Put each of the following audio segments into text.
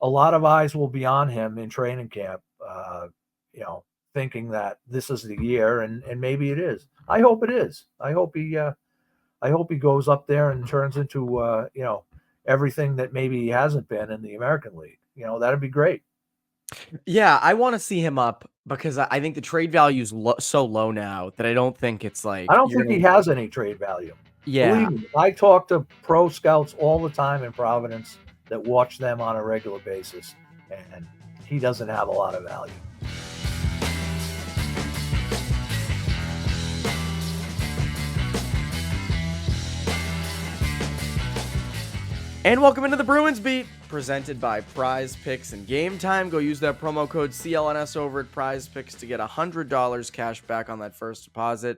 a lot of eyes will be on him in training camp, thinking that this is the year, and maybe it is. I hope it is. I hope he goes up there and turns into everything that maybe he hasn't been in the American League. That'd be great. Yeah, I want to see him up because I think the trade value is so low now that I don't think it's like I don't think he has any trade value. Yeah. Believe me, I talk to pro scouts all the time in Providence that watch them on a regular basis, and he doesn't have a lot of value. And welcome into the Bruins Beat, presented by Prize Picks and Game Time. Go use that promo code CLNS over at Prize Picks to get $100 cash back on that first deposit.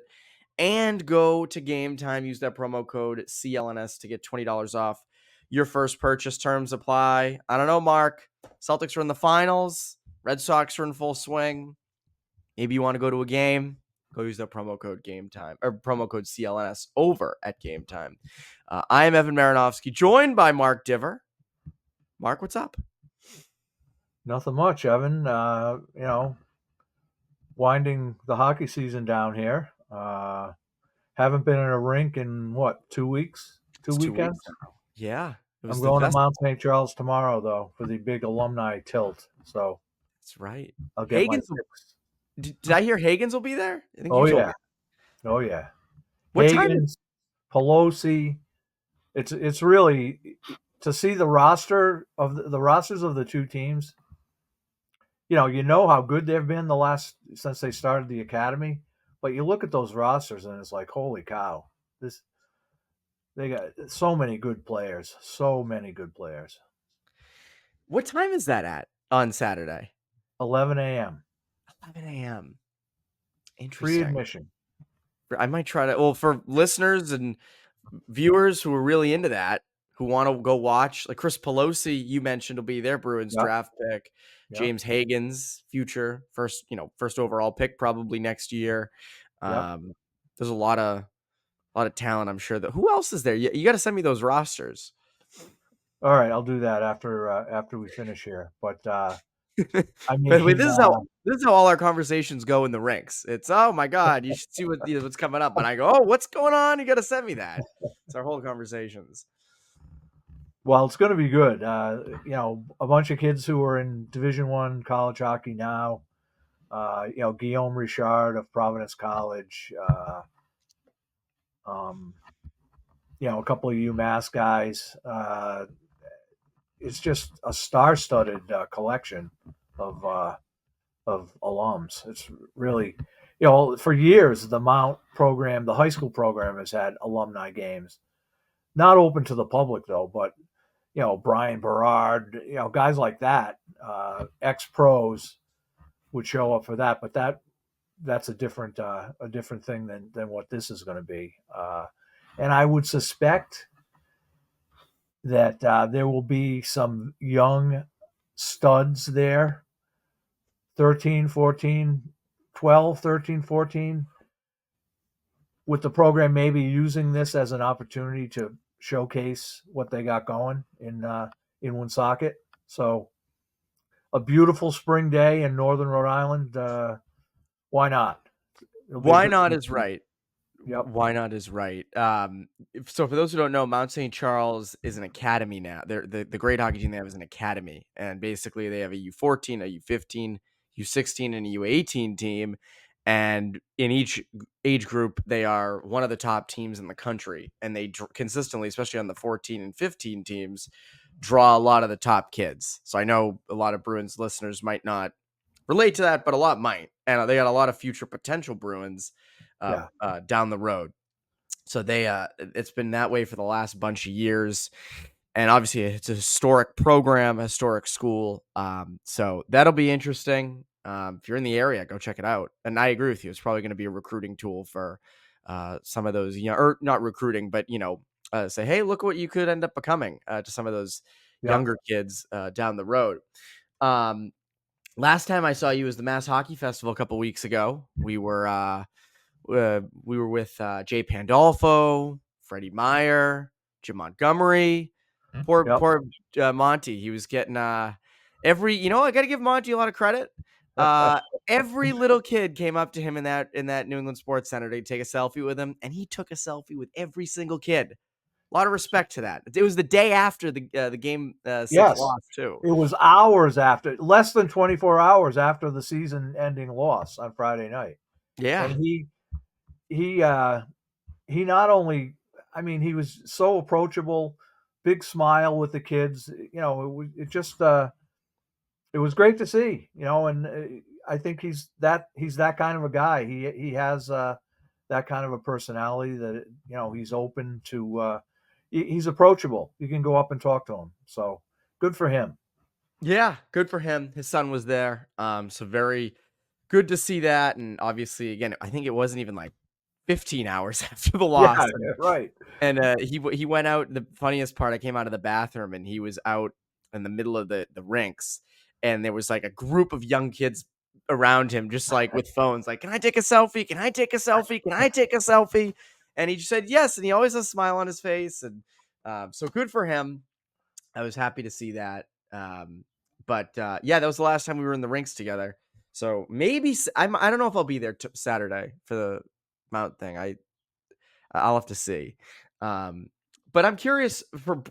And go to Game Time, use that promo code CLNS to get $20 off your first purchase. Terms apply. I don't know, Mark. Celtics are in the finals. Red Sox are in full swing. Maybe you want to go to a game. Go use that promo code Game Time or promo code CLNS over at Game Time. I am Evan Marinofsky, joined by Mark Divver. Mark, what's up? Nothing much, Evan. Winding the hockey season down here. Haven't been in a rink in 2 weeks? Two weekends? Yeah. I'm going to Mount St. Charles tomorrow, though, for the big alumni tilt. So that's right. I'll get my fix. Did I hear Haggs will be there? I think Oh yeah. What Haggs, time? Pelosi. It's really to see the rosters of the two teams. You know how good they've been since they started the academy, but you look at those rosters and it's like, holy cow! They got so many good players. What time is that at on Saturday? 11 a.m. 11 a.m. Interesting. Free admission. I might try to. Well, for listeners and viewers who are really into that, who want to go watch, like Chris Pelosi, you mentioned, will be their Bruins draft pick. Yep. James Haggs, future first overall pick, probably next year. There's a lot of talent, I'm sure. That who else is there? You got to send me those rosters. All right, I'll do that after we finish here. But I mean, this is how all our conversations go in the rinks. It's, oh my God, you should see what's coming up, and I go, oh, what's going on? You got to send me that. It's our whole conversations. Well, it's going to be good. A bunch of kids who are in Division I college hockey now. Guillaume Richard of Providence College. A couple of UMass guys. It's just a star-studded collection of alums. It's really, for years the Mount program, the high school program, has had alumni games, not open to the public though. But Brian Berard, guys like that, ex-pros would show up for that. But that's a different thing than what this is going to be. And I would suspect that there will be some young studs there, 13, 14, 12, 13, 14, with the program maybe using this as an opportunity to showcase what they got going in Woonsocket. So a beautiful spring day in northern Rhode Island. Why not? Why not is right. Yep. Why not is right. So for those who don't know, Mount St. Charles is an academy now. The great hockey team they have is an academy. And basically they have a U14, a U15, U16, and a U18 team. And in each age group, they are one of the top teams in the country. And they consistently, especially on the 14 and 15 teams, draw a lot of the top kids. So I know a lot of Bruins listeners might not relate to that, but a lot might. And they got a lot of future potential Bruins down the road. So it's been that way for the last bunch of years. And obviously it's a historic program, a historic school. So that'll be interesting. If you're in the area, go check it out. And I agree with you. It's probably going to be a recruiting tool for some of those, or not recruiting, but, say, hey, look what you could end up becoming to some of those younger kids down the road. Last time I saw you was the Mass Hockey Festival a couple weeks ago. We were with Jay Pandolfo, Freddie Meyer, Jim Montgomery. Poor Monty. He was getting I got to give Monty a lot of credit. Every little kid came up to him in that New England Sports Center to take a selfie with him, and he took a selfie with every single kid. A lot of respect to that. It was the day after the game 6 Yes, loss too. it was hours after, less than 24 hours after the season-ending loss on Friday night, Yeah. and he not only, I mean, he was so approachable, big smile with the kids. It was great to see, and I think he's that kind of a guy. He has that kind of a personality that he's open to. He's approachable. You can go up and talk to him. So good for him. Yeah, good for him. His son was there. So very good to see that. And obviously, again, I think it wasn't even like 15 hours after the Yeah, loss. right. And he went out. The funniest part, I came out of the bathroom and he was out in the middle of the rinks, and there was like a group of young kids around him, just like with phones, like, "Can I take a selfie? Can I take a selfie? Can I take a selfie?" And he just said yes, and he always has a smile on his face, and so good for him. I was happy to see that. But yeah, that was the last time we were in the rinks together. So maybe I don't know if I'll be there Saturday for the Mount thing. I'll have to see. Um, but I'm curious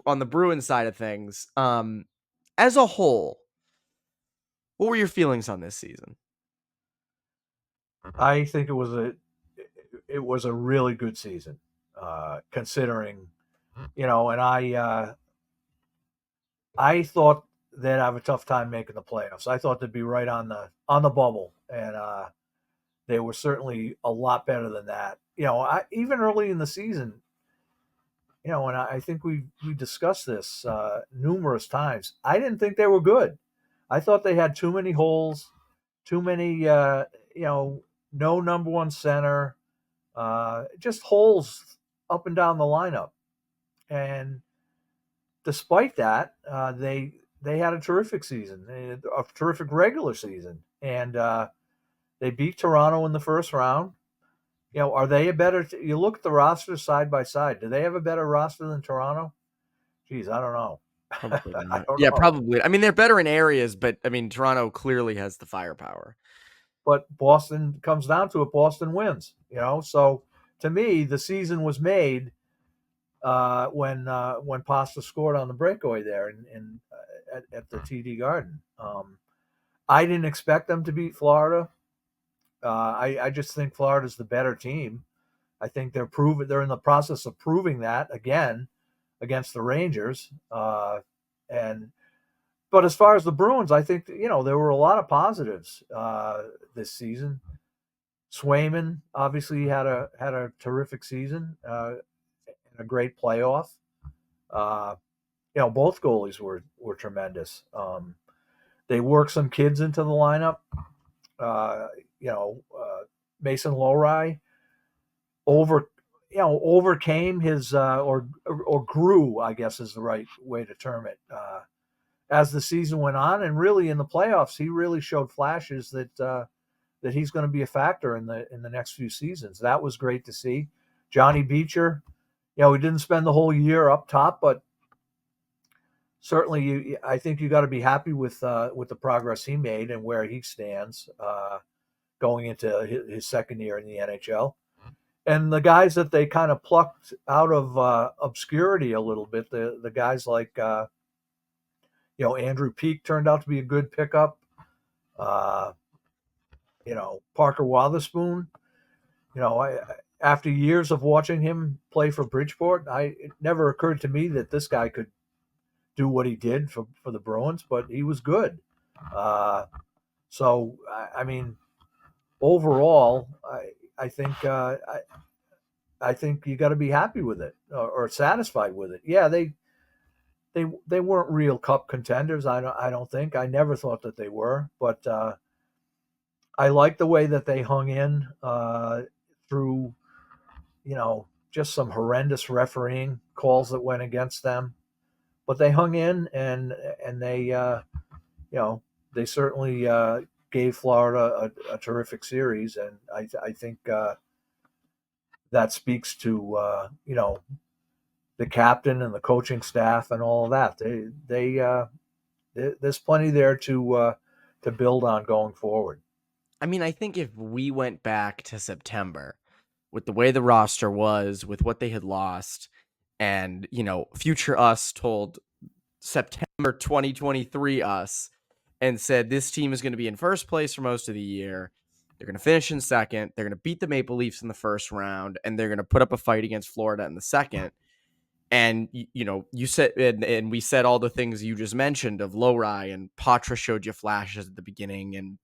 on the Bruins side of things. As a whole, what were your feelings on this season? I think it was a really good season, considering and I thought they'd have a tough time making the playoffs. I thought they'd be right on the bubble, and they were certainly a lot better than that. Even early in the season, and I think we discussed this numerous times. I didn't think they were good. I thought they had too many holes, too many, no number one center, just holes up and down the lineup. And despite that, they had a terrific season, a terrific regular season, and they beat Toronto in the first round. Are they a better? You look at the rosters side by side. Do they have a better roster than Toronto? Geez, I don't know. Probably I not. don't Yeah, know. probably. I mean, they're better in areas, but I mean, Toronto clearly has the firepower. But Boston comes down to it. Boston wins. So to me, the season was made when Pasta scored on the breakaway there at the TD Garden. I didn't expect them to beat Florida. I just think Florida's the better team. I think they're in the process of proving that again against the Rangers. And but as far as the Bruins, I think there were a lot of positives this season. Swayman obviously had a terrific season, and a great playoff. Uh, both goalies were tremendous. They worked some kids into the lineup. Uh, Mason Lohrei over overcame his or grew, I guess is the right way to term it, as the season went on, and really in the playoffs he really showed flashes that he's going to be a factor in the next few seasons. That was great to see. Johnny Beecher, he didn't spend the whole year up top, but certainly I think you got to be happy with the progress he made and where he stands going into his second year in the NHL. And the guys that they kind of plucked out of obscurity a little bit, the guys like Andrew Peak turned out to be a good pickup. Uh, Parker Wotherspoon. After years of watching him play for Bridgeport, it never occurred to me that this guy could do what he did for the Bruins, but he was good. So I mean, overall, I think I think you got to be happy with it or satisfied with it. Yeah, they weren't real cup contenders. I don't think. I never thought that they were, but I like the way that they hung in through just some horrendous refereeing calls that went against them. But they hung in and they certainly gave Florida a terrific series, and I think that speaks to the captain and the coaching staff and all of that. there's plenty there to build on going forward. I mean, I think if we went back to September with the way the roster was, with what they had lost, and, future us told September 2023 us and said this team is going to be in first place for most of the year. They're going to finish in second. They're going to beat the Maple Leafs in the first round, and they're going to put up a fight against Florida in the second. And, you said, and we said all the things you just mentioned of Lohrei, and Patra showed you flashes at the beginning, and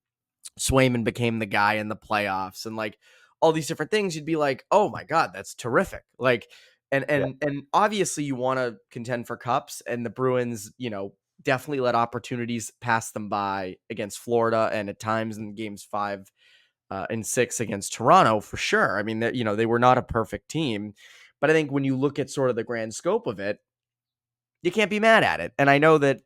Swayman became the guy in the playoffs, and like all these different things. You'd be like, oh my God, that's terrific. Like, and obviously you want to contend for cups, and the Bruins, definitely let opportunities pass them by against Florida, and at times in games 5 and 6 against Toronto, for sure. I mean, they were not a perfect team, but I think when you look at sort of the grand scope of it, you can't be mad at it. And I know that,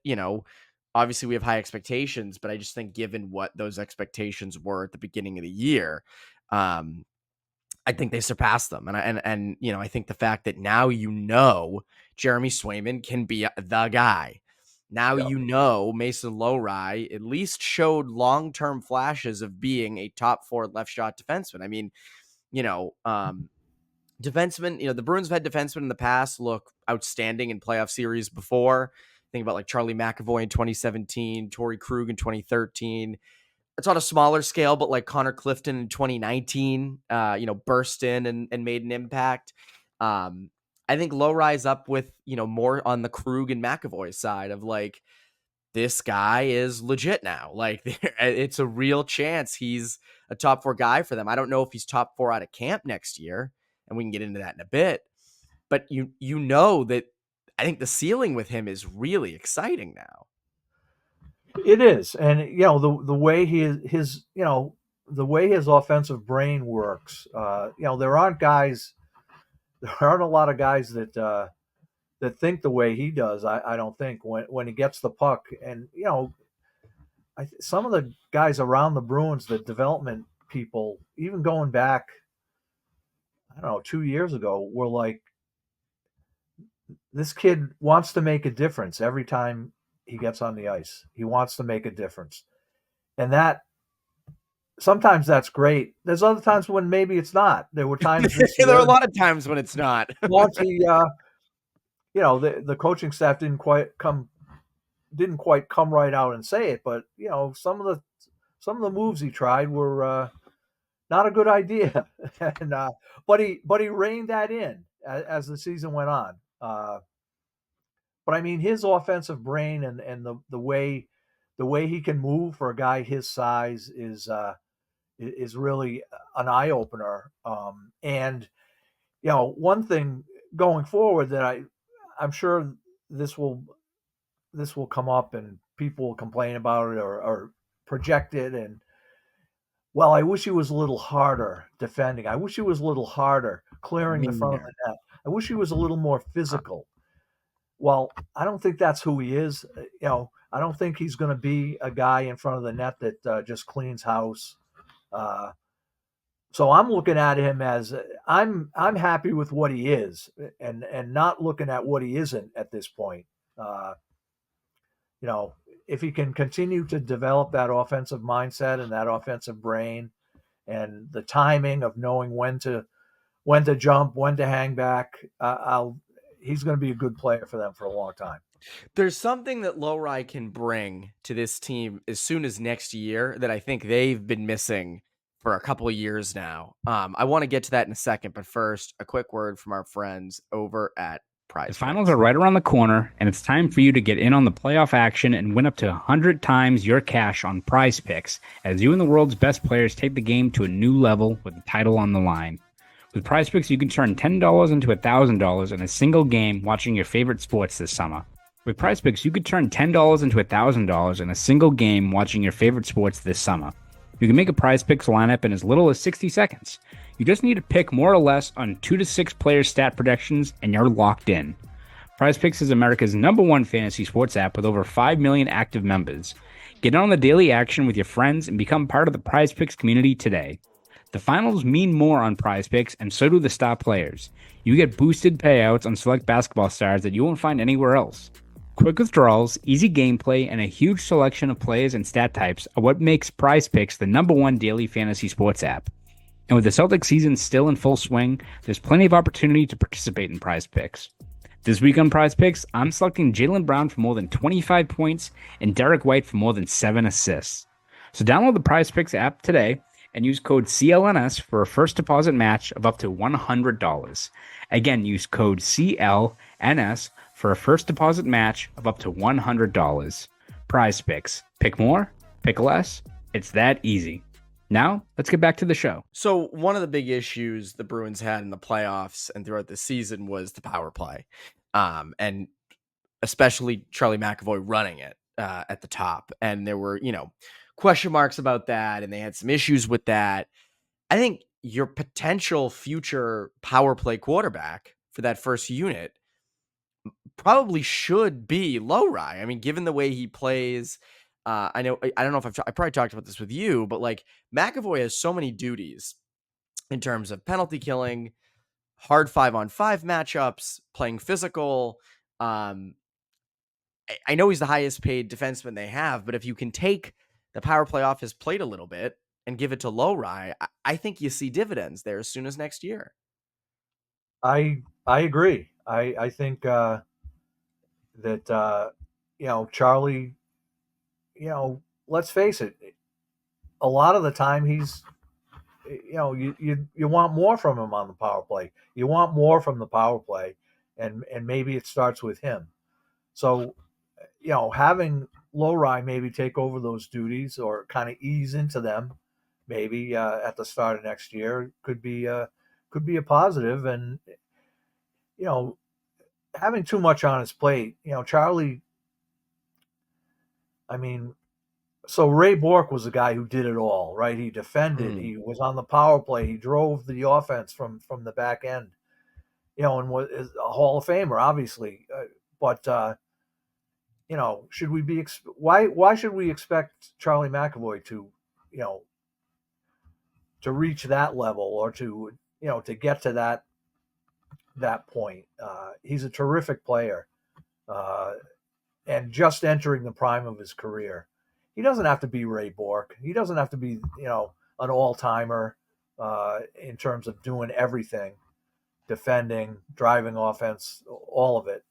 obviously we have high expectations, but I just think given what those expectations were at the beginning of the year, I think they surpassed them. And I think the fact that now, Jeremy Swayman can be the guy. Now, Mason Lohrei at least showed long-term flashes of being a top 4 left shot defenseman. I mean, defensemen, the Bruins have had defensemen in the past look outstanding in playoff series before. Think about like Charlie McAvoy in 2017, Torrey Krug in 2013. It's on a smaller scale, but like Connor Clifton in 2019, burst in and made an impact. I think Lohrei's up with, more on the Krug and McAvoy side of like, this guy is legit now. Like, it's a real chance he's a top 4 guy for them. I don't know if he's top 4 out of camp next year, and we can get into that in a bit. But that I think the ceiling with him is really exciting now. It is, and the way his offensive brain works. There aren't a lot of guys that think the way he does. I don't think when he gets the puck, and some of the guys around the Bruins, the development people, even going back, I don't know, 2 years ago, were like, this kid wants to make a difference every time he gets on the ice. He wants to make a difference. And that, sometimes that's great. There's other times when maybe it's not. There were times there are a lot of times when it's not. Once he, the coaching staff didn't quite come right out and say it, but some of the moves he tried were not a good idea. And but he reined that in as the season went on. But I mean, his offensive brain and the way he can move for a guy his size is really an eye opener. And one thing going forward that I'm sure this will come up and people will complain about it or project it. And well, I wish he was a little harder defending. I wish he was a little harder clearing the front of the net. I wish he was a little more physical. Well, I don't think that's who he is. I don't think he's going to be a guy in front of the net that just cleans house. So I'm looking at him as I'm happy with what he is, and not looking at what he isn't at this point. If he can continue to develop that offensive mindset and that offensive brain, and the timing of knowing when to jump, when to hang back, he's going to be a good player for them for a long time. There's something that Lohrei can bring to this team as soon as next year that I think they've been missing for a couple of years now. I want to get to that in a second, but first, a quick word from our friends over at Prize. The finals are right around the corner, and it's time for you to get in on the playoff action and win up to 100 times your cash on Prize Picks as you and the world's best players take the game to a new level with the title on the line. With Prize Picks, you can turn $10 into $1,000 in a single game watching your favorite sports this summer. With Prize Picks, you could turn $10 into $1,000 in a single game watching your favorite sports this summer. You can make a Prize Picks lineup in as little as 60 seconds. You just need to pick more or less on 2 to 6 player stat predictions, and you're locked in. Prize Picks is America's #1 fantasy sports app with over 5 million active members. Get on the daily action with your friends and become part of the Prize Picks community today. The finals mean more on Prize Picks, and so do the star players. You get boosted payouts on select basketball stars that you won't find anywhere else. Quick withdrawals, easy gameplay, and a huge selection of players and stat types are what makes Prize Picks the #1 daily fantasy sports app. And with the Celtics season still in full swing, there's plenty of opportunity to participate in Prize Picks. This week on Prize Picks, I'm selecting Jaylen Brown for more than 25 points and Derek White for more than 7 assists. So download the Prize Picks app today and use code CLNS for a first deposit match of up to $100. Again, use code CLNS for a first deposit match of up to $100. Prize Picks. Pick more, pick less. It's that easy. Now, let's get back to the show. So one of the big issues the Bruins had in the playoffs and throughout the season was the power play, and especially Charlie McAvoy running it at the top. And there were, question marks about that, and they had some issues with that. I think your potential future power play quarterback for that first unit probably should be Lohrei. I mean, given the way he plays, I don't know if I probably talked about this with you, but like McAvoy has so many duties in terms of penalty killing, hard 5-on-5 matchups, playing physical. I know he's the highest paid defenseman they have, but if you can take the power play off his plate a little bit and give it to Lohrei, I think you see dividends there as soon as next year. I agree. I think that Charlie, let's face it, a lot of the time he's, you want more from him on the power play. You want more from the power play, and maybe it starts with him. So, having Lohrei maybe take over those duties or kind of ease into them, maybe at the start of next year could be a positive. And having too much on his plate, Charlie. I mean, so Ray Bourque was a guy who did it all, right? He defended, he was on the power play, he drove the offense from the back end, and was a Hall of Famer, obviously. But should we be why should we expect Charlie McAvoy to, to reach that level or to to get to that point? He's a terrific player, and just entering the prime of his career. He doesn't have to be Ray Bourque. He doesn't have to be, an all-timer in terms of doing everything, defending, driving offense, all of it,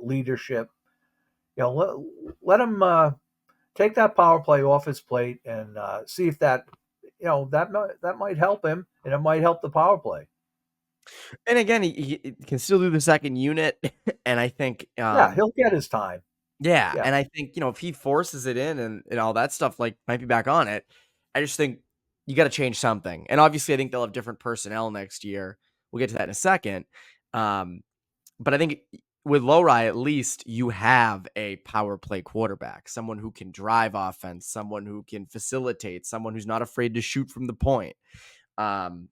leadership. Let him take that power play off his plate and see if that, that might help him, and it might help the power play. And again, he can still do the second unit, and I think he'll get his time. Yeah, and I think, if he forces it in and all that stuff, like, might be back on it, I just think you got to change something. And obviously, I think they'll have different personnel next year. We'll get to that in a second. But I think with Lohrei, at least you have a power play quarterback, someone who can drive offense, someone who can facilitate, someone who's not afraid to shoot from the point. And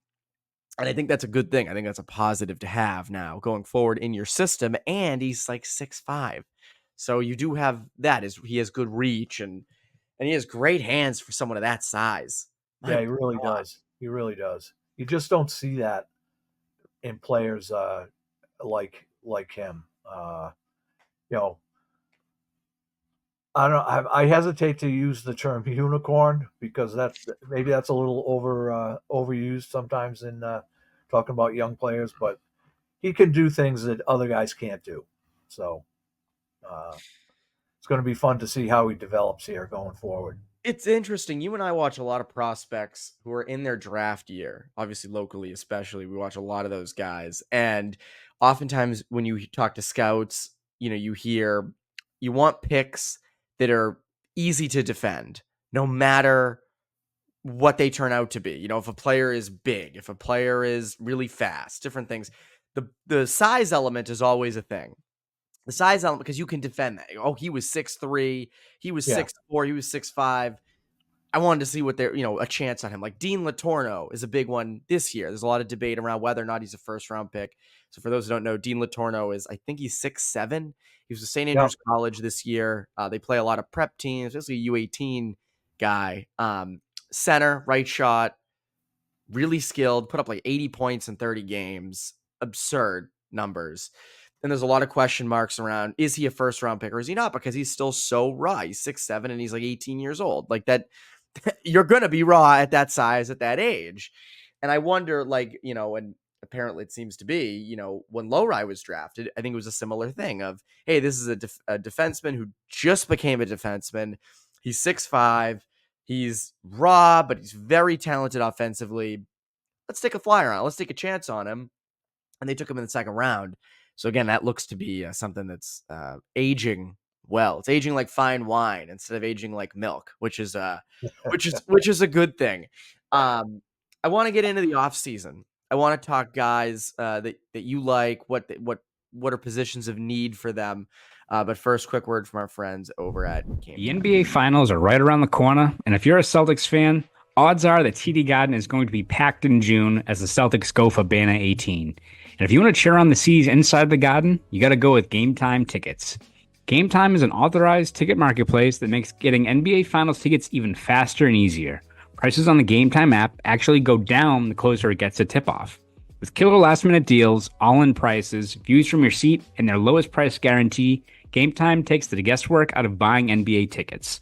I think that's a good thing. I think that's a positive to have now going forward in your system. And he's like 6'5". So you do have that. He has good reach and he has great hands for someone of that size. Yeah, he really does. He really does. You just don't see that in players like him. I don't know. I hesitate to use the term unicorn because that's a little overused sometimes in talking about young players, but he can do things that other guys can't do. So it's going to be fun to see how he develops here going forward. It's interesting. You and I watch a lot of prospects who are in their draft year, obviously locally, especially. We watch a lot of those guys. And oftentimes when you talk to scouts, you hear you want picks that are easy to defend, no matter what they turn out to be. If a player is big, if a player is really fast, different things. The size element is always a thing. The size element, because you can defend that. Oh, he was 6'3", he was 6'4", he was 6'5". I wanted to see what they're, a chance on him. Like Dean Letourneau is a big one this year. There's a lot of debate around whether or not he's a first-round pick. So for those who don't know, Dean Letourneau I think he's 6'7". He was at St. Andrews College this year. They play a lot of prep teams, especially a U18 guy. Center, right shot, really skilled, put up like 80 points in 30 games. Absurd numbers. And there's a lot of question marks around, is he a first round pick or is he not? Because he's still so raw. He's 6'7" and he's like 18 years old. Like that, you're going to be raw at that size, at that age. And I wonder, like, and apparently it seems to be, when Lohrei was drafted, I think it was a similar thing of, hey, this is a defenseman who just became a defenseman. He's 6'5". He's raw, but he's very talented offensively. Let's take a flyer on it. Let's take a chance on him. And they took him in the second round. So again, that looks to be something that's aging well. It's aging like fine wine instead of aging like milk, which is a good thing. I want to get into the off season. I want to talk guys that you like. What are positions of need for them? But first, quick word from our friends over at Game The Time. NBA Finals are right around the corner, and if you're a Celtics fan, odds are that TD Garden is going to be packed in June as the Celtics go for Banner 18. And if you want to cheer on the C's inside the Garden, you got to go with Game Time tickets. Game Time is an authorized ticket marketplace that makes getting NBA Finals tickets even faster and easier. Prices on the Game Time app actually go down the closer it gets to tip-off. With killer last-minute deals, all-in prices, views from your seat, and their lowest price guarantee, Game Time takes the guesswork out of buying NBA tickets.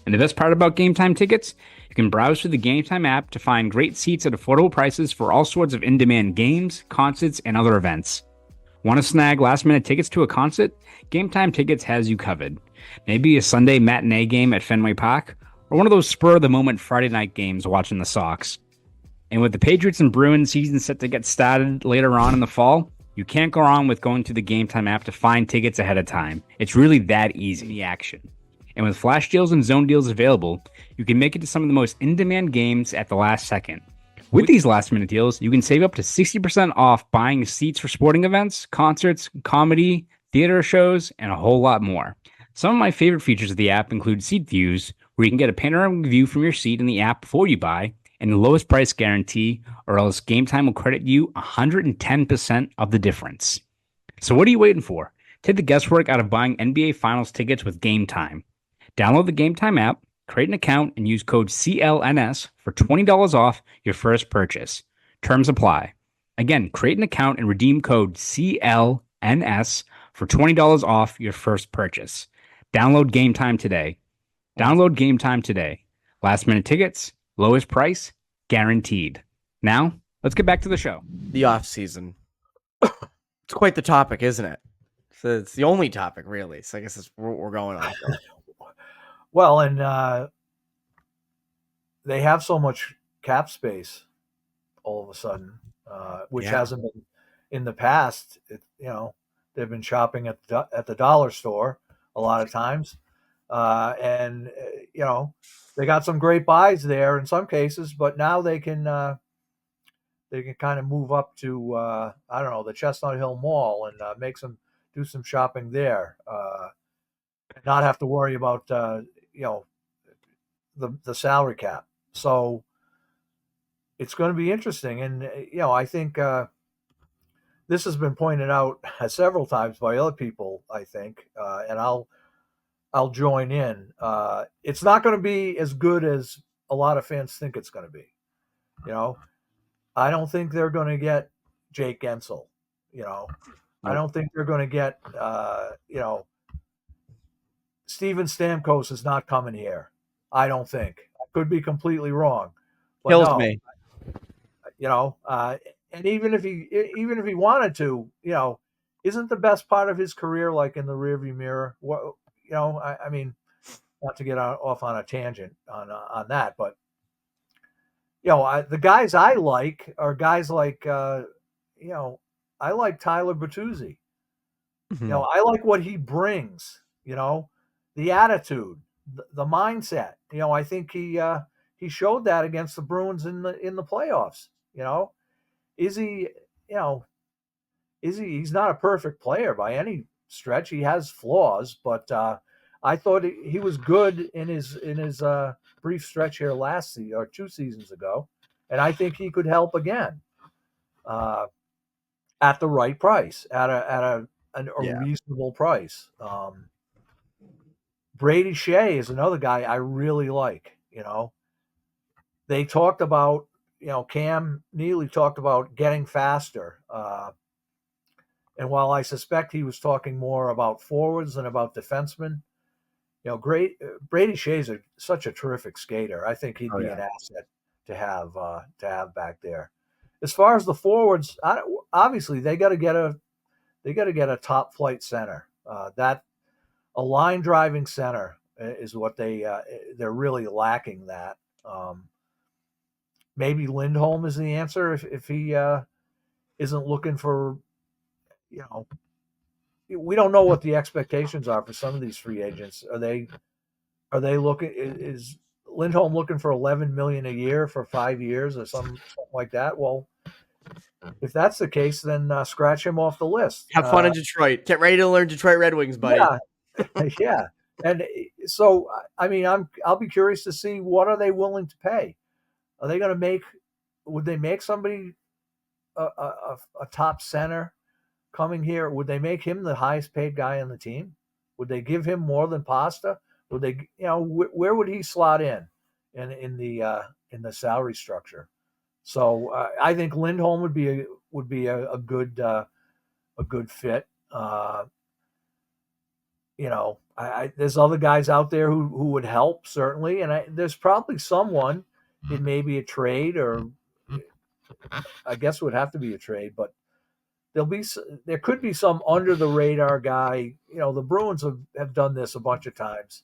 And the best part about Game Time tickets, you can browse through the Game Time app to find great seats at affordable prices for all sorts of in-demand games, concerts, and other events. Want to snag last-minute tickets to a concert? Game Time Tickets has you covered. Maybe a Sunday matinee game at Fenway Park, or one of those spur-of-the-moment Friday night games watching the Sox. And with the Patriots and Bruins season set to get started later on in the fall, you can't go wrong with going to the Game Time app to find tickets ahead of time. It's really that easy, the action. And with flash deals and zone deals available, you can make it to some of the most in-demand games at the last second. With these last-minute deals, you can save up to 60% off buying seats for sporting events, concerts, comedy, theater shows, and a whole lot more. Some of my favorite features of the app include seat views, where you can get a panoramic view from your seat in the app before you buy, and the lowest price guarantee, or else Game Time will credit you 110% of the difference. So what are you waiting for? Take the guesswork out of buying NBA Finals tickets with Game Time. Download the Game Time app, create an account, and use code CLNS for $20 off your first purchase. Terms apply. Again, create an account and redeem code CLNS for $20 off your first purchase. Download Game Time today. Download Game Time today. Last minute tickets, lowest price, guaranteed. Now, let's get back to the show. The off season. It's quite the topic, isn't it? So it's the only topic, really. So I guess that's what we're going on. Well, and they have so much cap space all of a sudden, which hasn't been in the past. They've been shopping at the dollar store a lot of times, and they got some great buys there in some cases. But now they can kind of move up to the Chestnut Hill Mall and do some shopping there, and not have to worry about the salary cap. So it's going to be interesting. And, I think this has been pointed out several times by other people, I think, and I'll join in. It's not going to be as good as a lot of fans think it's going to be. I don't think they're going to get Jake Gensel. I don't think they're going to get, Steven Stamkos is not coming here. I don't think. I could be completely wrong. But Kills no, me. And even if he wanted to, isn't the best part of his career like in the rearview mirror? What I mean, not to get off on a tangent on that, but the guys I like are guys like I like Tyler Bertuzzi. Mm-hmm. I like what he brings. The attitude, the mindset. I think he showed that against the Bruins in the playoffs. Is he? He's not a perfect player by any stretch. He has flaws, but I thought he was good in his brief stretch here last season or 2 seasons ago, and I think he could help again at the right price, at a reasonable price. Brady Shea is another guy I really like. They talked about, Cam Neely talked about getting faster. And while I suspect he was talking more about forwards than about defensemen, Brady Shea's such a terrific skater. I think he'd Oh, be yeah. an asset to have back there. As far as the forwards, obviously they got to get a top flight center. That a line driving center is what they're really lacking. That maybe Lindholm is the answer if he isn't looking for, we don't know what the expectations are for some of these free agents. Are they looking? Is Lindholm looking for $11 million a year for 5 years or something like that? Well, if that's the case, then scratch him off the list. Have fun in Detroit. Get ready to learn Detroit Red Wings, buddy. Yeah, yeah. And so, I mean, I'll be curious to see what are they willing to pay. Are they going to make? Would they make somebody a top center coming here? Would they make him the highest paid guy on the team? Would they give him more than Pasta? Would they? Where would he slot in the salary structure? So I think Lindholm would be a good fit. There's other guys out there who would help certainly, and there's probably someone in maybe a trade, or I guess it would have to be a trade, but there could be some under the radar guy. The Bruins have done this a bunch of times.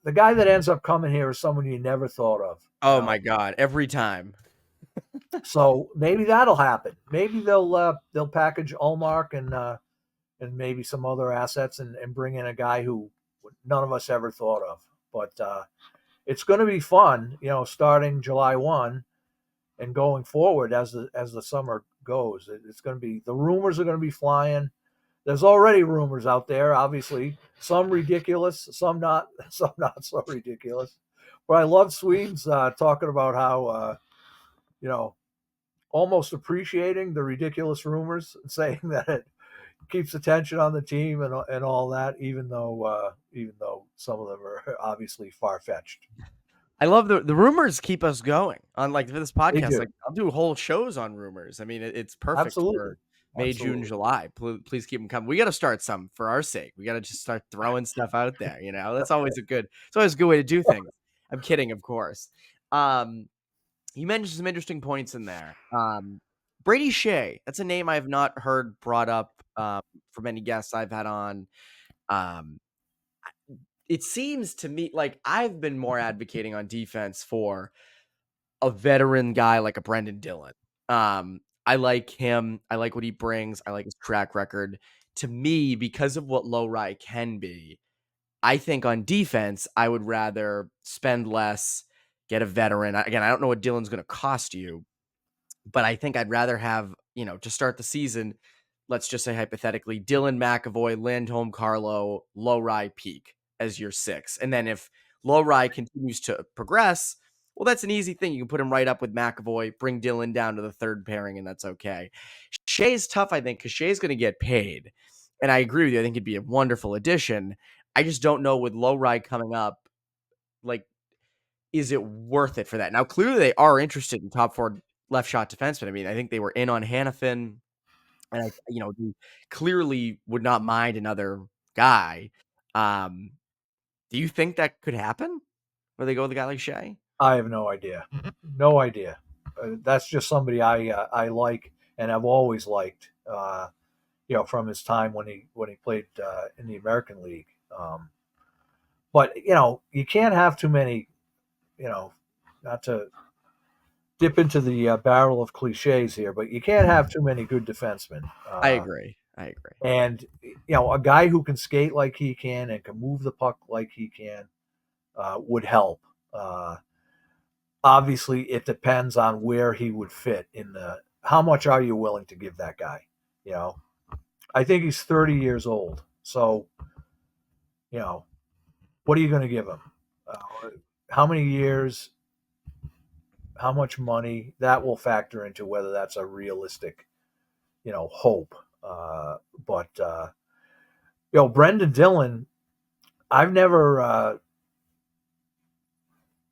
The guy that ends up coming here is someone you never thought of. Oh my God, every time. So maybe that'll happen. Maybe they'll package Ullmark and maybe some other assets and bring in a guy who none of us ever thought of. But it's going to be fun, starting July 1 and going forward as the summer goes. It's going to be, the rumors are going to be flying. There's already rumors out there, obviously, some ridiculous, some not so ridiculous. But I love Swedes talking about how almost appreciating the ridiculous rumors, saying that it keeps attention on the team and all that, even though some of them are obviously far fetched. I love the rumors keep us going on, like, this podcast. do. Like, I'll do whole shows on rumors. I mean, it's perfect Absolutely. for May, Absolutely. June, July. Please keep them coming. We got to start some for our sake. We got to just start throwing stuff out there. That's always it's always a good way to do things. I'm kidding, of course. You mentioned some interesting points in there. Brady Shea, that's a name I have not heard brought up from any guests I've had on. It seems to me like I've been more advocating on defense for a veteran guy like a Brendan Dillon. I like him. I like what he brings. I like his track record. To me, because of what Lohrei can be, I think on defense, I would rather spend less, get a veteran. Again, I don't know what Dillon's going to cost you, but I think I'd rather have, to start the season, let's just say hypothetically, Dylan, McAvoy, Lindholm, Carlo, Lohrei, Peak as your 6. And then if Lohrei continues to progress, well, that's an easy thing. You can put him right up with McAvoy, bring Dylan down to the third pairing, and that's okay. Shea's tough, I think, because Shea's going to get paid. And I agree with you. I think it'd be a wonderful addition. I just don't know with Lohrei coming up, like, is it worth it for that? Now, clearly they are interested in top 4 left shot defenseman. I mean, I think they were in on Hanifin, and they clearly would not mind another guy. Do you think that could happen, where they go with a guy like Shea? I have no idea. No idea. That's just somebody I like and have always liked. From his time when he played in the American League. But you can't have too many. Not to dip into the barrel of cliches here, but you can't have too many good defensemen. I agree. And a guy who can skate like he can and can move the puck like he can would help. Obviously, it depends on where he would fit in the. How much are you willing to give that guy? I think he's 30 years old. So, what are you going to give him? How many years? How much money? That will factor into whether that's a realistic, hope. But Brendan Dillon, I've never.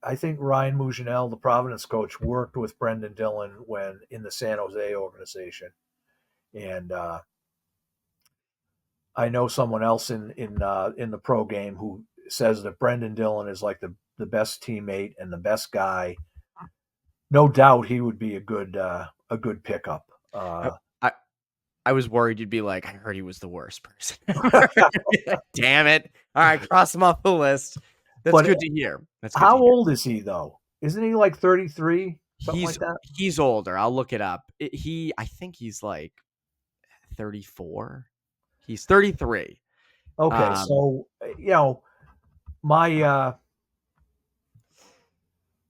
I think Ryan Mougenel, the Providence coach, worked with Brendan Dillon when in the San Jose organization, and I know someone else in the pro game who says that Brendan Dillon is like the best teammate and the best guy. No doubt he would be a good pickup. I was worried you'd be like, I heard he was the worst person. Damn it. All right, cross him off the list. That's good to hear. How old is he, though? Isn't he like 33? Something He's like that? He's older. I'll look it up. I think he's like 34. He's 33. Okay, so, my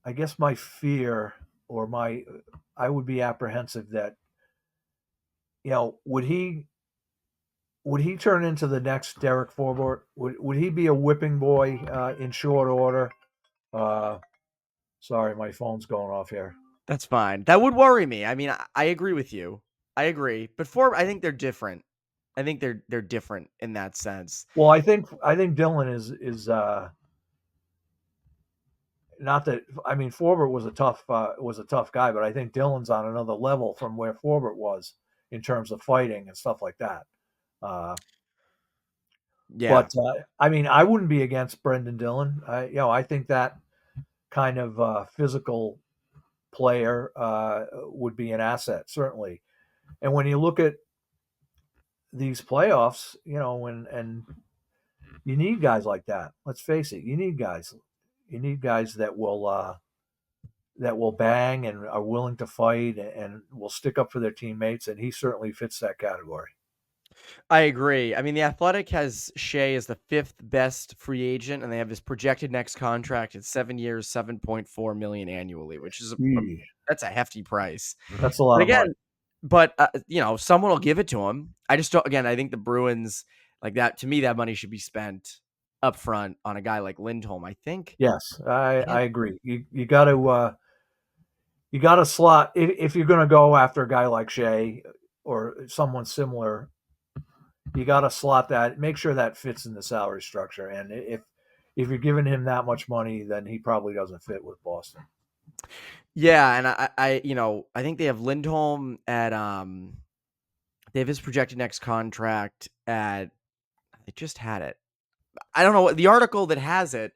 I guess my fear or I would be apprehensive that, would he turn into the next Derek Forbort? Would he be a whipping boy in short order? Sorry, my phone's going off here. That's fine. That would worry me. I mean, I agree with you. I agree. But I think they're different. I think they're different in that sense. Well, I think Dillon is not that. I mean, Forbort was a tough guy, but I think Dillon's on another level from where Forbort was in terms of fighting and stuff like that. Yeah. But I mean, I wouldn't be against Brendan Dillon. I think that kind of physical player would be an asset, certainly. And when you look at these playoffs, and you need guys like that. Let's face it, you need guys that will bang and are willing to fight and will stick up for their teammates, and he certainly fits that category. I agree. I mean, the Athletic has Shea as the 5th best free agent, and they have his projected next contract at 7 years, $7.4 million annually, which is that's a hefty price. That's a lot of money. But someone will give it to him. I just don't. Again, I think the Bruins, like that, to me, that money should be spent up front on a guy like Lindholm. I think. Yes, I agree. You got to slot if you're going to go after a guy like Shea or someone similar. You got to slot that. Make sure that fits in the salary structure. And if you're giving him that much money, then he probably doesn't fit with Boston. Yeah, and I think they have Lindholm at they have his projected next contract at, they just had it. I don't know what the article that has it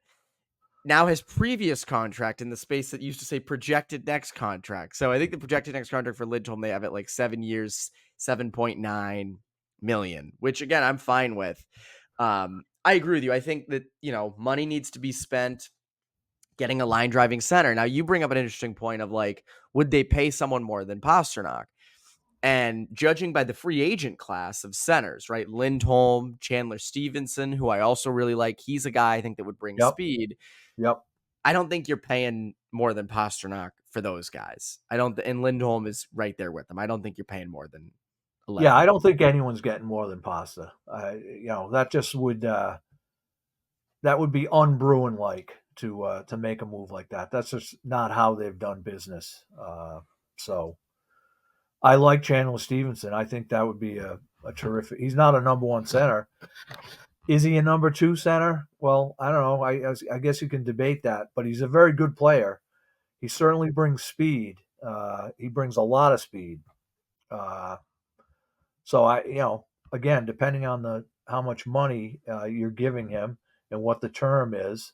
now has previous contract in the space that used to say projected next contract. So I think the projected next contract for Lindholm, they have it like 7 years, 7.9 million, which again, I'm fine with. I agree with you. I think that, money needs to be spent getting a line driving center. Now you bring up an interesting point of like, would they pay someone more than Pastrnak? And judging by the free agent class of centers, right? Lindholm, Chandler Stevenson, who I also really like. He's a guy I think that would bring speed. Yep. I don't think you're paying more than Pastrnak for those guys. And Lindholm is right there with them. I don't think you're paying more than 11. Yeah, I don't think anyone's getting more than Pasta. That just would that would be un-Bruin like to make a move like that. That's just not how they've done business. So I like Chandler Stevenson. I think that would be a terrific. He's not a number one center. Is he a number two center? Well, I don't know. I guess you can debate that, but he's a very good player. He certainly brings speed. He brings a lot of speed. So again, depending on how much money you're giving him and what the term is,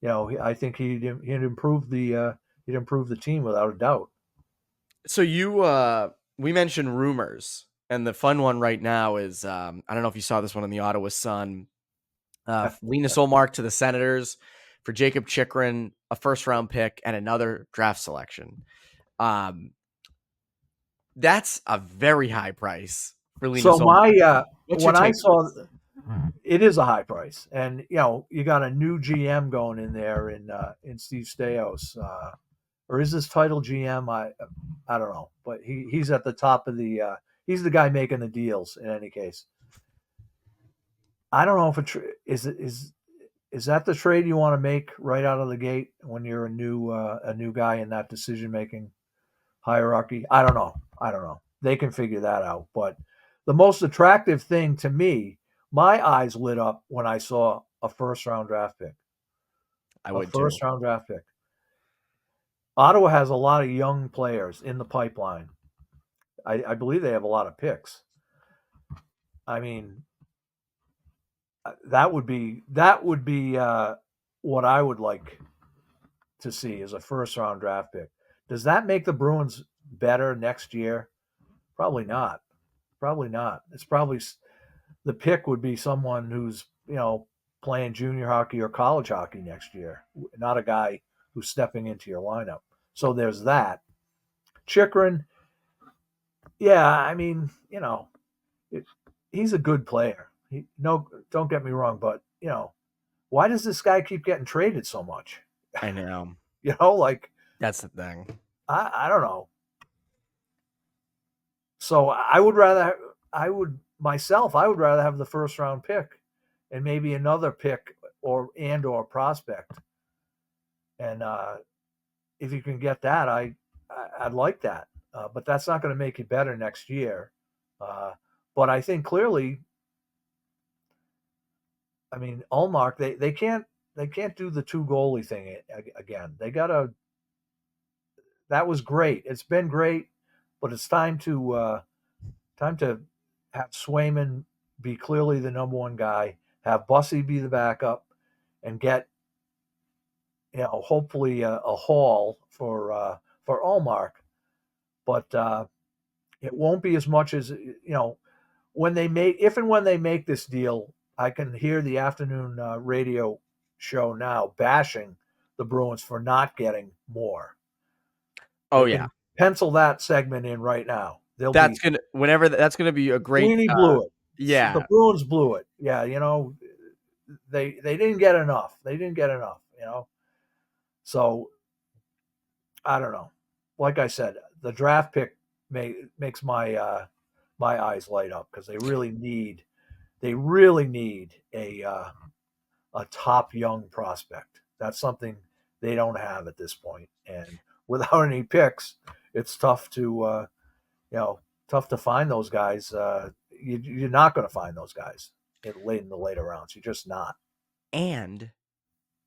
I think he'd improve the team without a doubt. So we mentioned rumors, and the fun one right now is I don't know if you saw this one in the Ottawa Sun. Linus Ullmark to the Senators for Jacob Chychrun, a first-round pick, and another draft selection. That's a very high price for Linus Ullmark. When I saw it is a high price, and you got a new GM going in there in Steve Stais. Or is this title GM? I don't know, but he's at the top of he's the guy making the deals in any case. I don't know if is that the trade you want to make right out of the gate when you're a new guy in that decision making hierarchy. I don't know. They can figure that out. But the most attractive thing to me, my eyes lit up when I saw a first round draft pick. First round draft pick. Ottawa has a lot of young players in the pipeline. I believe they have a lot of picks. I mean, that would be what I would like to see as a first round draft pick. Does that make the Bruins better next year? Probably not. Probably not. It's probably the pick would be someone who's playing junior hockey or college hockey next year, not a guy who's stepping into your lineup. So there's that. Chychrun, yeah, I mean, he's a good player. Don't get me wrong, but why does this guy keep getting traded so much? I know. Like That's the thing. I don't know. So I would rather have the first round pick and maybe another pick or prospect. And if you can get that, I'd like that. But that's not going to make you better next year. But I think clearly, I mean, Ullmark, they can't do the 2 goalie thing again. They gotta. That was great. It's been great, but it's time to have Swayman be clearly the number 1 guy, have Bussy be the backup, and get hopefully a haul for Ullmark. But it won't be as much as when they make this deal. I can hear the afternoon radio show now bashing the Bruins for not getting more. Oh, they can pencil that segment in right now. That's gonna be a great. Sweeney blew it. Yeah, the Bruins blew it. Yeah, they didn't get enough. So I don't know. Like I said, the draft pick makes my my eyes light up because they really need a top young prospect. That's something they don't have at this point. And without any picks, it's tough to find those guys. You're not going to find those guys in the later rounds. You're just not. And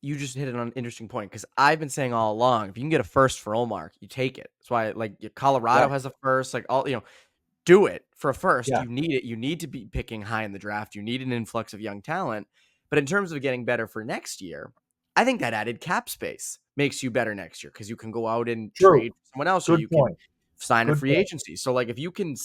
you just hit an interesting point because I've been saying all along, if you can get a first for Ullmark, you take it. That's why, like, Colorado has a first. Like, do it for a first. Yeah. You need it. You need to be picking high in the draft. You need an influx of young talent. But in terms of getting better for next year, I think that added cap space makes you better next year because you can go out and trade someone else, or you can sign a free agency. So, like, if you can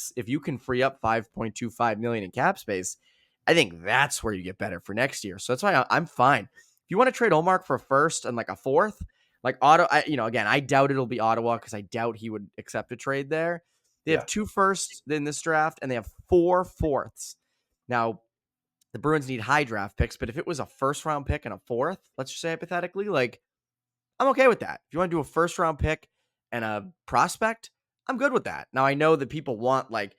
free up $5.25 million in cap space, I think that's where you get better for next year. So that's why I'm fine. If you want to trade Ullmark for a first and like a fourth, like again, I doubt it'll be Ottawa because I doubt he would accept a trade there. They have 2 firsts in this draft and they have 4 fourths. Now, the Bruins need high draft picks, but if it was a first round pick and a fourth, let's just say hypothetically, like, I'm okay with that. If you want to do a first round pick and a prospect, I'm good with that. Now, I know that people want, like,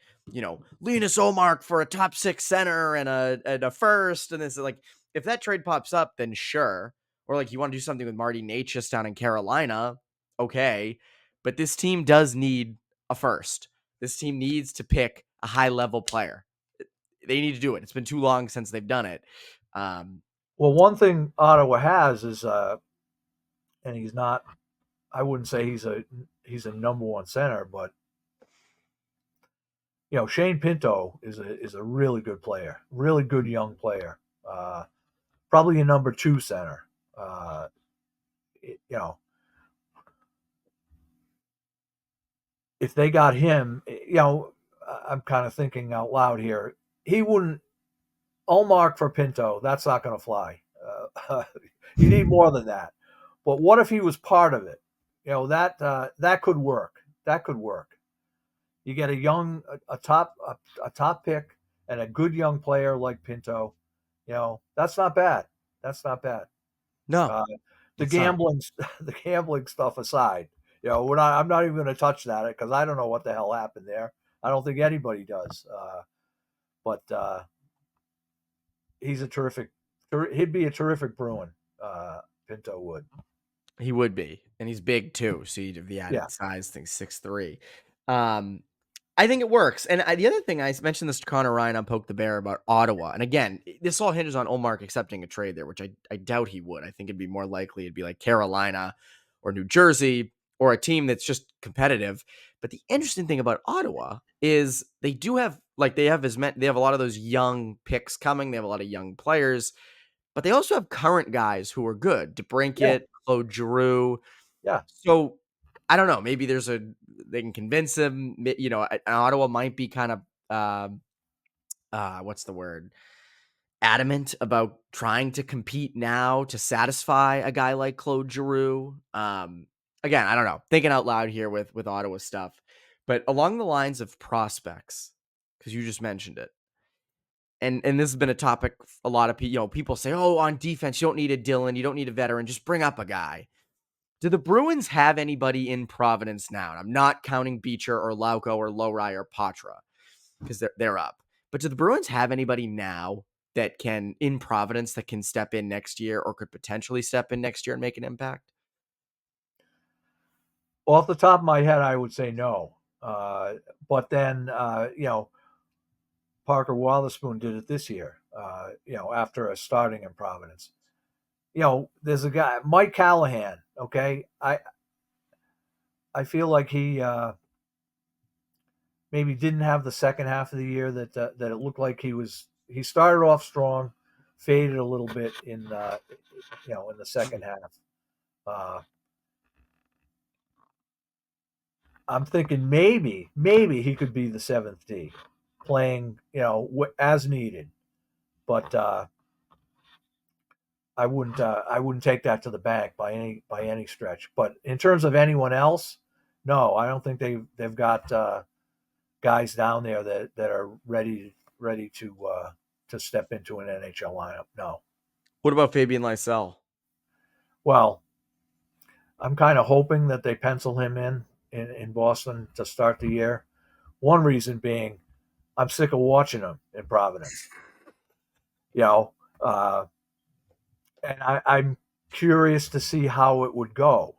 Linus Ullmark for a top 6 center and a first, and this, like, if that trade pops up, then sure. Or, like, you want to do something with Marty Necas down in Carolina, okay. But this team does need a first. This team needs to pick a high-level player. They need to do it. It's been too long since they've done it. Well, one thing Ottawa has is, and he's not, I wouldn't say he's a number 1 center, but Shane Pinto is a really good player, really good young player. Probably a number 2 center. If they got him, I'm kind of thinking out loud here. He wouldn't. Ullmark for Pinto, that's not going to fly. You need more than that. But what if he was part of it? That could work. That could work. You get a top pick and a good young player like Pinto. That's not bad. That's not bad. No. The gambling stuff aside, I'm not even going to touch that because I don't know what the hell happened there. I don't think anybody does. But he'd be a terrific Bruin. Pinto would. He would be, and he's big too. So you'd have the added size thing, 6'3". I think it works. And the other thing, I mentioned this to Conor Ryan on Poke the Bear about Ottawa. And again, this all hinges on Ullmark accepting a trade there, which I doubt he would. I think it'd be more likely it'd be like Carolina or New Jersey or a team that's just competitive. But the interesting thing about Ottawa is they have a lot of those young picks coming. They have a lot of young players, but they also have current guys who are good. Yeah. DeBrincat, Claude Giroux. Yeah. So I don't know. Maybe they can convince him. Ottawa might be kind of what's the word? Adamant about trying to compete now to satisfy a guy like Claude Giroux. Again, I don't know. Thinking out loud here with Ottawa stuff, but along the lines of prospects, because you just mentioned it, and this has been a topic. A lot of people say, "Oh, on defense, you don't need a Dylan, you don't need a veteran, just bring up a guy." Do the Bruins have anybody in Providence now? And I'm not counting Beecher or Lauko or Lohrei or Patra because they're up. But do the Bruins have anybody now that can in Providence that can step in next year or could potentially step in next year and make an impact? Off the top of my head, I would say no. But then, Parker Wotherspoon did it this year, after starting in Providence. There's a guy, Mike Callahan, okay? I feel like he maybe didn't have the second half of the year that it looked like he started off strong, faded a little bit in the second half. I'm thinking maybe he could be the 7th D, playing as needed, but I wouldn't take that to the bank by any stretch. But in terms of anyone else, no, I don't think they've got guys down there that are ready to step into an NHL lineup. No. What about Fabian Lysell? Well, I'm kind of hoping that they pencil him in Boston to start the year. One reason being, I'm sick of watching him in Providence. And I'm curious to see how it would go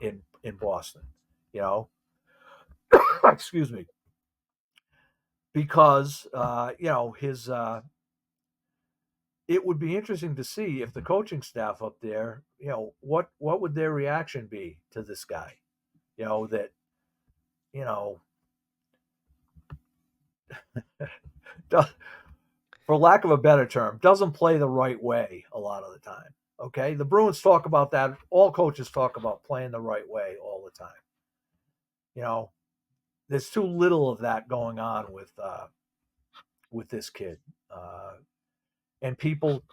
in Boston. Excuse me, because his. It would be interesting to see if the coaching staff up there, what would their reaction be to this guy, that, for lack of a better term, doesn't play the right way a lot of the time. Okay, the Bruins talk about that. All coaches talk about playing the right way all the time. There's too little of that going on with this kid, and people,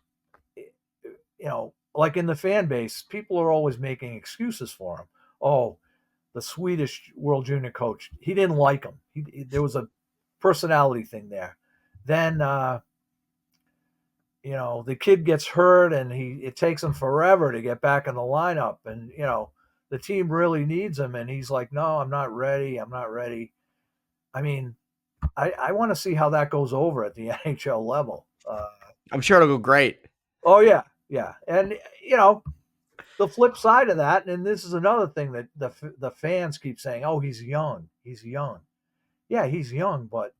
like in the fan base, people are always making excuses for him. Oh, the Swedish World Junior coach, he didn't like him. There was a personality thing there. Then, the kid gets hurt, and it takes him forever to get back in the lineup. And, the team really needs him. And he's like, no, I'm not ready. I mean, I want to see how that goes over at the NHL level. I'm sure it'll go great. Oh, yeah. Yeah. And, the flip side of that, and this is another thing that the fans keep saying, oh, he's young. He's young. Yeah, he's young, but,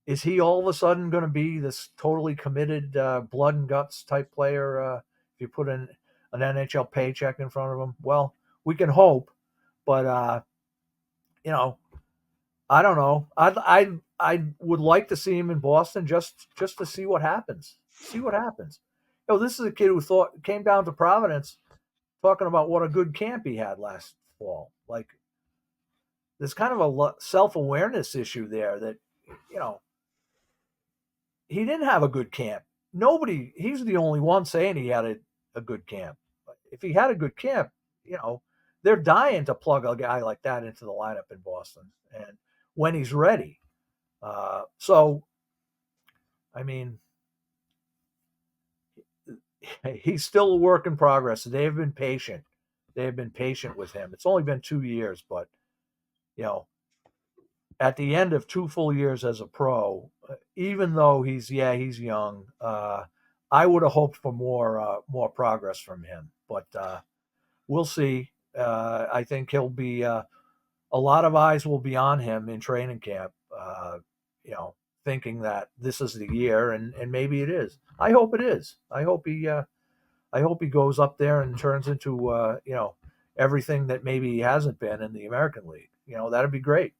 is he all of a sudden going to be this totally committed blood and guts type player if you put an NHL paycheck in front of him? Well, we can hope, but, I don't know. I would like to see him in Boston just to see what happens. See what happens. This is a kid who came down to Providence talking about what a good camp he had last fall. Like, there's kind of a self-awareness issue there that, he didn't have a good camp. He's the only one saying he had a good camp. But if he had a good camp, they're dying to plug a guy like that into the lineup in Boston, and when he's ready. So, I mean, he's still a work in progress. They've been patient. They have been patient with him. It's only been 2 years, but, at the end of 2 full years as a pro, even though he's young, I would have hoped for more progress from him. But we'll see. I think he'll be a lot of eyes will be on him in training camp. Thinking that this is the year, and maybe it is. I hope it is. I hope he goes up there and turns into everything that maybe he hasn't been in the American League. that'd be great.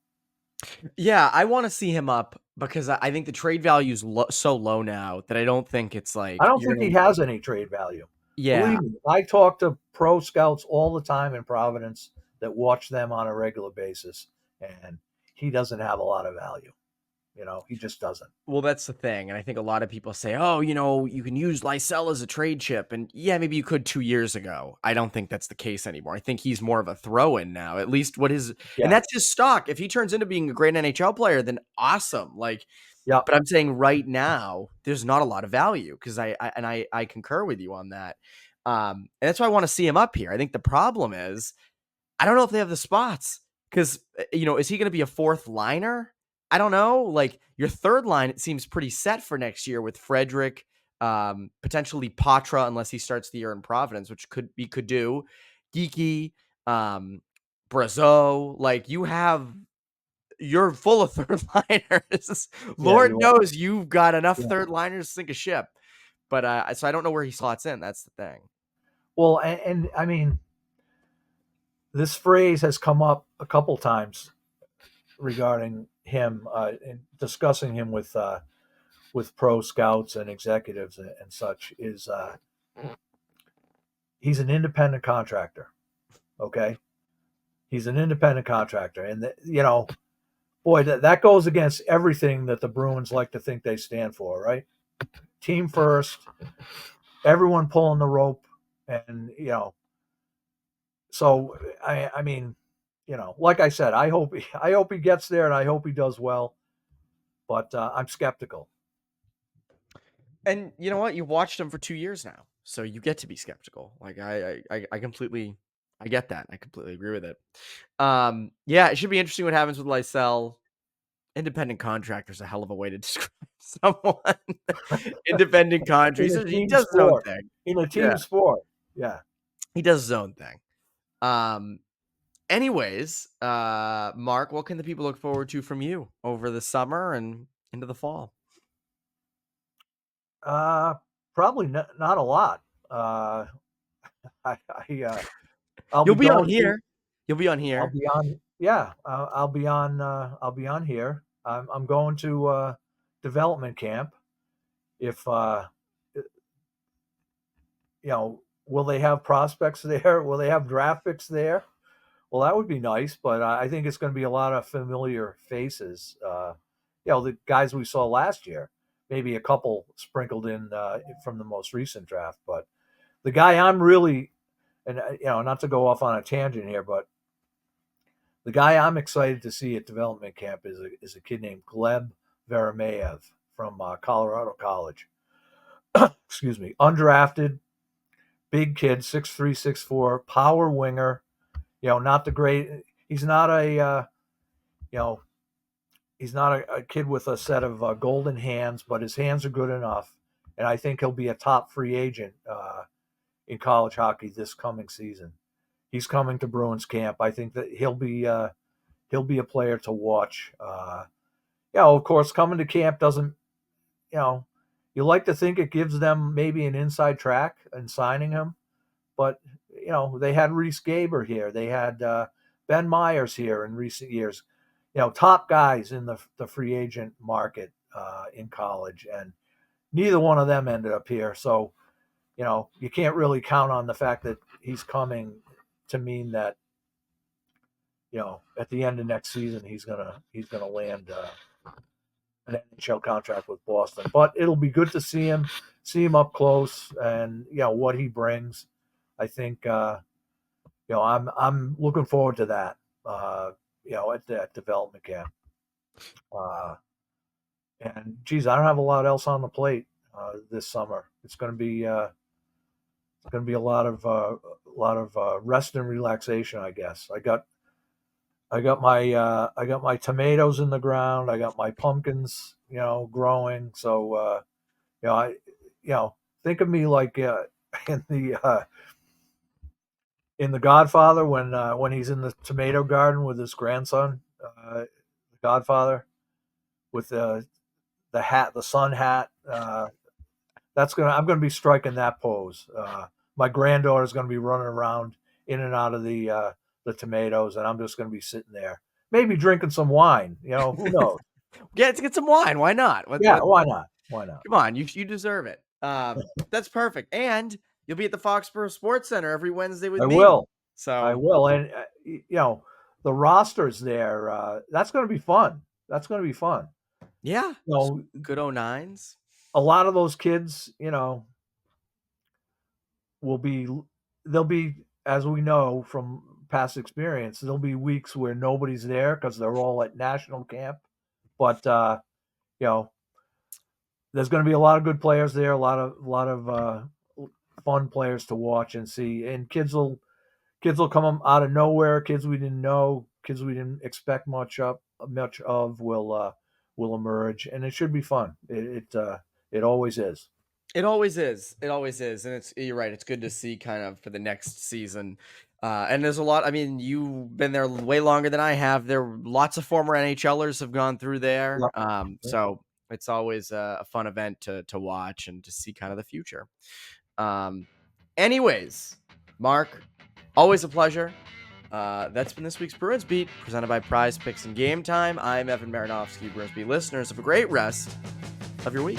Yeah, I want to see him up because I think the trade value is so low now that I don't think it's like I don't think he has any trade value. Yeah, Believe me, I talk to pro scouts all the time in Providence that watch them on a regular basis, and he doesn't have a lot of value. He just doesn't. well, that's the thing, and I think a lot of people say, "Oh, you can use Lysell as a trade chip," and yeah, maybe you could 2 years ago. I don't think that's the case anymore. I think he's more of a throw-in now. At least and Yeah. that's his stock. If he turns into being a great NHL player, then awesome. Yeah. But I'm saying right now, there's not a lot of value because I concur with you on that. And that's why I want to see him up here. I think the problem is I don't know if they have the spots because, is he going to be a fourth liner? I don't know. Like your third line, it seems pretty set for next year with Frederick, potentially Patra, unless he starts the year in Providence, which could do. Geeky, Brazeau, like you're full of third liners. Lord knows you've got enough third liners to sink a ship. But so I don't know where he slots in. That's the thing. Well, and I mean, this phrase has come up a couple times regarding him, and discussing him with pro scouts and executives and such. Is he's an independent contractor? Okay, he's an independent contractor, and boy, that goes against everything that the Bruins like to think they stand for, right? Team first, everyone pulling the rope, and so I mean, like I said, I hope he gets there, and I hope he does well, but I'm skeptical. And you know what? You've watched him for 2 years now, so you get to be skeptical. Like I completely, I get that. I completely agree with it. Yeah, it should be interesting what happens with Lysell. Independent contractor is a hell of a way to describe someone. Independent contractor. He does his own thing. In a team sport. Yeah. He does his own thing. Anyways, Mark, what can the people look forward to from you over the summer and into the fall? Probably not a lot. You'll be on here. You'll be on here. I'll be on. Yeah, I'll be on. I'll be on here. I'm going to development camp. If will they have prospects there? Will they have draft picks there? Well, that would be nice, but I think it's going to be a lot of familiar faces. The guys we saw last year, maybe a couple sprinkled in from the most recent draft. But the guy I'm really, and not to go off on a tangent here, but the guy I'm excited to see at development camp is a kid named Gleb Veremeyev from Colorado College. Excuse me, undrafted, big kid, 6'3", 6'4", power winger. Not the great. He's not a he's not a kid with a set of golden hands, but his hands are good enough, and I think he'll be a top free agent in college hockey this coming season. He's coming to Bruins camp. I think that he'll be a player to watch. Of course, coming to camp doesn't. You like to think it gives them maybe an inside track in signing him, but they had Reese Gaber here. They had Ben Myers here in recent years. Top guys in the free agent market in college, and neither one of them ended up here. So, you can't really count on the fact that he's coming to mean that, at the end of next season he's gonna land an NHL contract with Boston. But it'll be good to see him up close, and what he brings. I think I'm looking forward to that. At that development camp. And geez, I don't have a lot else on the plate this summer. It's going to be a lot of rest and relaxation, I guess. I got my tomatoes in the ground. I got my pumpkins, growing. So I think of me like in The Godfather when he's in the tomato garden with his grandson, the Godfather, with the hat, the sun hat. I'm going to be striking that pose. My granddaughter's going to be running around in and out of the tomatoes, and I'm just going to be sitting there maybe drinking some wine. Who knows? Let's get some wine. Why not? Yeah, why not? Why not? Come on, you deserve it. That's perfect. And you'll be at the Foxborough Sports Center every Wednesday with I me. will. So I will. And, the rosters there, that's going to be fun. That's going to be fun. Yeah. Good 09s. A lot of those kids, they'll be, as we know from past experience, there'll be weeks where nobody's there because they're all at national camp. But, there's going to be a lot of good players there, a lot of fun players to watch and see. And kids will come out of nowhere. Kids we didn't know, kids we didn't expect much of will emerge, and it should be fun. It always is. It always is. It always is. And you're right. It's good to see kind of for the next season. And there's a lot. I mean, you've been there way longer than I have. Lots of former NHLers have gone through there. So it's always a fun event to watch and to see kind of the future. Anyways, Mark, always a pleasure. That's been this week's Bruins Beat, presented by Prize Picks and Game Time. I'm Evan Marinofsky. Bruins Beat listeners, have a great rest of your week.